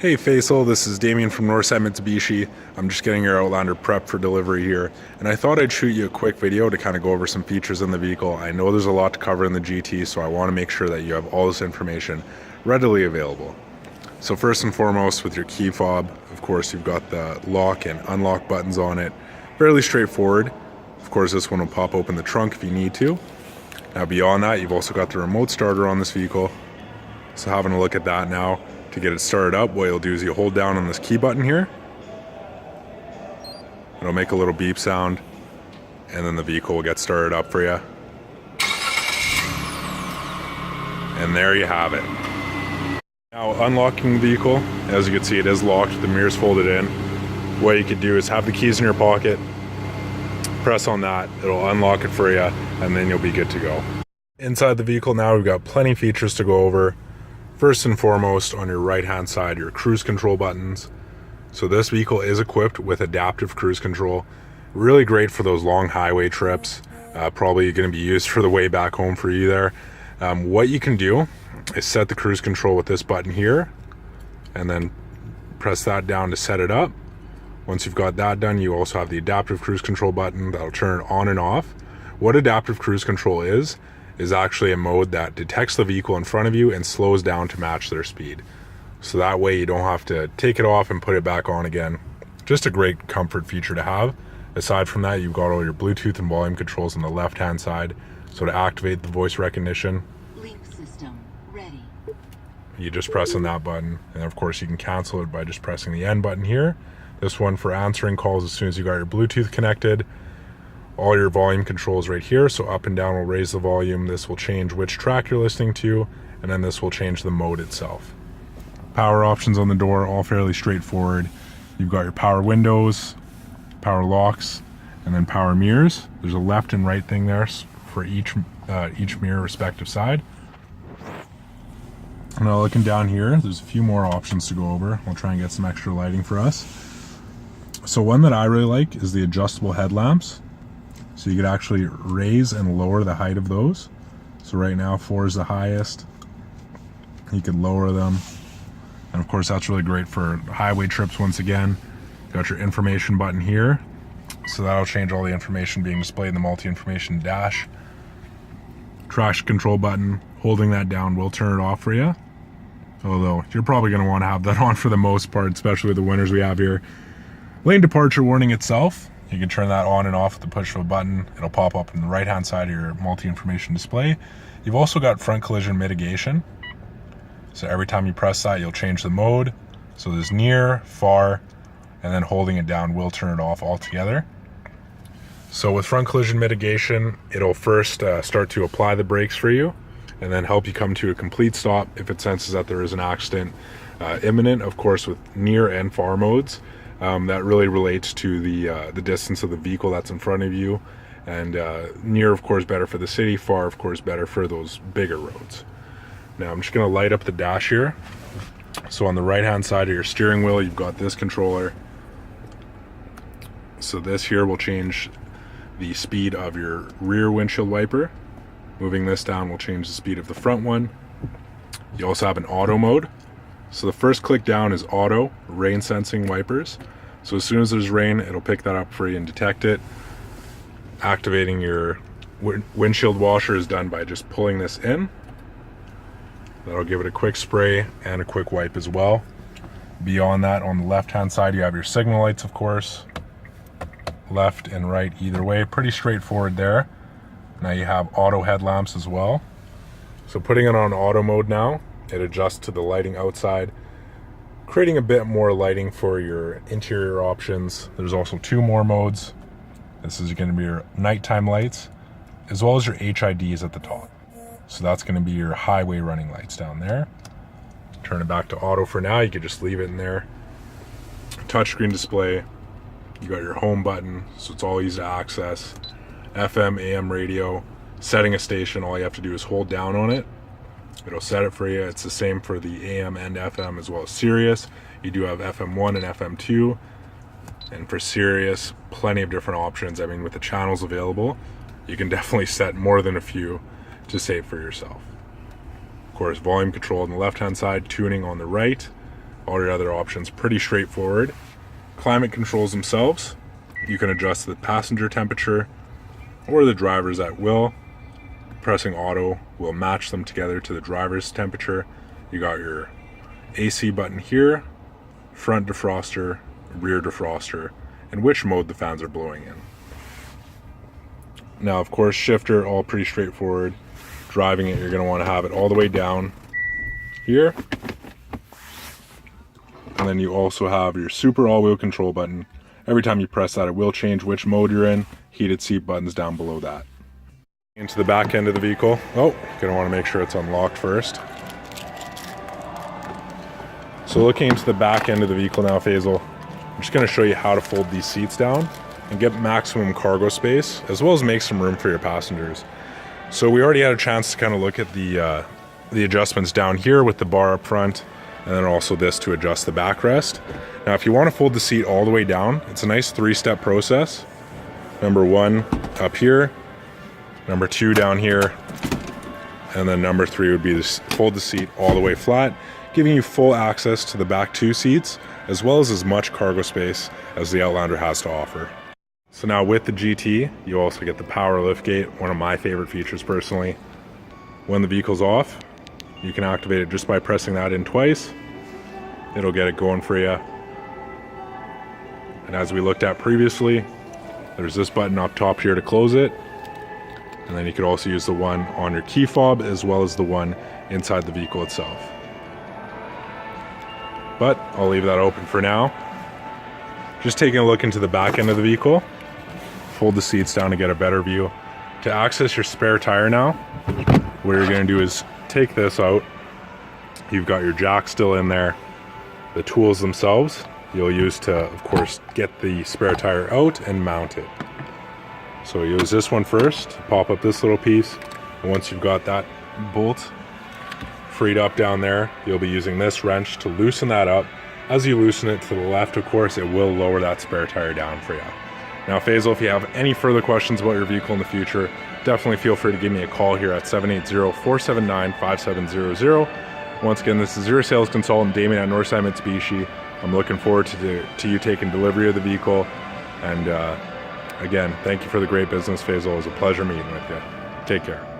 Hey Faisal, this is Damian from Northside Mitsubishi. I'm just getting your Outlander prep for delivery here, and I thought I'd shoot you a quick video to kind of go over some features in the vehicle. I know there's a lot to cover in the GT, so I want to make sure that you have all this information readily available. So first and foremost, with your key fob, of course you've got the lock and unlock buttons on it. Fairly straightforward. Of course this one will pop open the trunk if you need to. Now beyond that, you've also got the remote starter on this vehicle. So having a look at that now. To get it started up, what you'll do is you hold down on this key button here. It'll make a little beep sound, and then the vehicle will get started up for you. And there you have it. Now unlocking the vehicle, as you can see it is locked, the mirror's folded in. What you could do is have the keys in your pocket, press on that, it'll unlock it for you, and then you'll be good to go. Inside the vehicle now we've got plenty of features to go over. First and foremost, on your right hand side, your cruise control buttons. So this vehicle is equipped with adaptive cruise control. Really great for those long highway trips. Probably going to be used for the way back home for you there. What you can do is set the cruise control with this button here, and then press that down to set it up. Once you've got that done, you also have the adaptive cruise control button that'll turn it on and off. What adaptive cruise control is actually a mode that detects the vehicle in front of you and slows down to match their speed. So that way you don't have to take it off and put it back on again. Just a great comfort feature to have. Aside from that, you've got all your Bluetooth and volume controls on the left hand side. So to activate the voice recognition, link system ready. You just press on that button, and of course you can cancel it by just pressing the end button here. This one for answering calls as soon as you got your Bluetooth connected. All your volume controls right here, so up and down will raise the volume. This will change which track you're listening to, and then this will change the mode itself. Power options on the door, all fairly straightforward. You've got your power windows, power locks, and then power mirrors. There's a left and right thing there for each mirror respective side. Now looking down here, there's a few more options to go over. We'll try and get some extra lighting for us. So one that I really like is the adjustable headlamps. So you could actually raise and lower the height of those. So right now 4 is the highest. You could lower them. And of course that's really great for highway trips once again. You got your information button here. So that'll change all the information being displayed in the multi-information dash. Traction control button, holding that down will turn it off for you. Although you're probably going to want to have that on for the most part, especially with the winters we have here. Lane departure warning itself. You can turn that on and off with the push of a button. It'll pop up in the right hand side of your multi-information display. You've also got front collision mitigation. So every time you press that, you'll change the mode. So there's near, far, and then holding it down will turn it off altogether. So with front collision mitigation, it'll first start to apply the brakes for you, and then help you come to a complete stop if it senses that there is an accident imminent. Of course, with near and far modes, that really relates to the distance of the vehicle that's in front of you. And near, of course, better for the city. Far, of course, better for those bigger roads. Now I'm just going to light up the dash here. So on the right hand side of your steering wheel, you've got this controller. So this here will change the speed of your rear windshield wiper. Moving this down will change the speed of the front one. You also have an auto mode. So the first click down is auto, rain sensing wipers. So as soon as there's rain, it'll pick that up for you and detect it. Activating your windshield washer is done by just pulling this in. That'll give it a quick spray and a quick wipe as well. Beyond that, on the left hand side, you have your signal lights, of course. Left and right either way, pretty straightforward there. Now you have auto headlamps as well. So putting it on auto mode now, it adjusts to the lighting outside, creating a bit more lighting for your interior options. There's also 2 more modes. This is going to be your nighttime lights, as well as your HIDs at the top. So that's going to be your highway running lights down there. Turn it back to auto for now. You could just leave it in there. Touchscreen display. You got your home button, so it's all easy to access. FM, AM radio. Setting a station, all you have to do is hold down on it. It'll set it for you. It's the same for the AM and FM, as well as Sirius. You do have FM1 and FM2. And for Sirius, plenty of different options. I mean, with the channels available, you can definitely set more than a few to save for yourself. Of course, volume control on the left hand side, tuning on the right. All your other options pretty straightforward. Climate controls themselves. You can adjust the passenger temperature or the driver's at will. Pressing auto will match them together to the driver's temperature. You got your AC button here, front defroster, rear defroster, and which mode the fans are blowing in. Now, of course, shifter, all pretty straightforward. Driving it, you're going to want to have it all the way down here. And then you also have your super all-wheel control button. Every time you press that, it will change which mode you're in. Heated seat buttons down below that. Into the back end of the vehicle. Oh, going to want to make sure it's unlocked first. So looking into the back end of the vehicle now, Faisal, I'm just going to show you how to fold these seats down and get maximum cargo space, as well as make some room for your passengers. So we already had a chance to kind of look at the adjustments down here with the bar up front, and then also this to adjust the backrest. Now, if you want to fold the seat all the way down, it's a nice 3-step process. Number 1 up here, number 2 down here, and then number 3 would be to fold the seat all the way flat, giving you full access to the back 2 seats, as well as much cargo space as the Outlander has to offer. So now with the GT, you also get the power liftgate, one of my favorite features personally. When the vehicle's off, you can activate it just by pressing that in twice. It'll get it going for you. And as we looked at previously, there's this button up top here to close it. And then you could also use the one on your key fob as well as the one inside the vehicle itself. But I'll leave that open for now. Just taking a look into the back end of the vehicle. Fold the seats down to get a better view. To access your spare tire now, what you're going to do is take this out. You've got your jack still in there. The tools themselves you'll use to, of course, get the spare tire out and mount it. So use this one first, pop up this little piece, and once you've got that bolt freed up down there, you'll be using this wrench to loosen that up. As you loosen it to the left, of course, it will lower that spare tire down for you. Now, Faisal, if you have any further questions about your vehicle in the future, definitely feel free to give me a call here at 780-479-5700. Once again, this is your sales consultant, Damian at Northside Mitsubishi. I'm looking forward to you taking delivery of the vehicle. And again, thank you for the great business, Faisal. It was a pleasure meeting with you. Take care.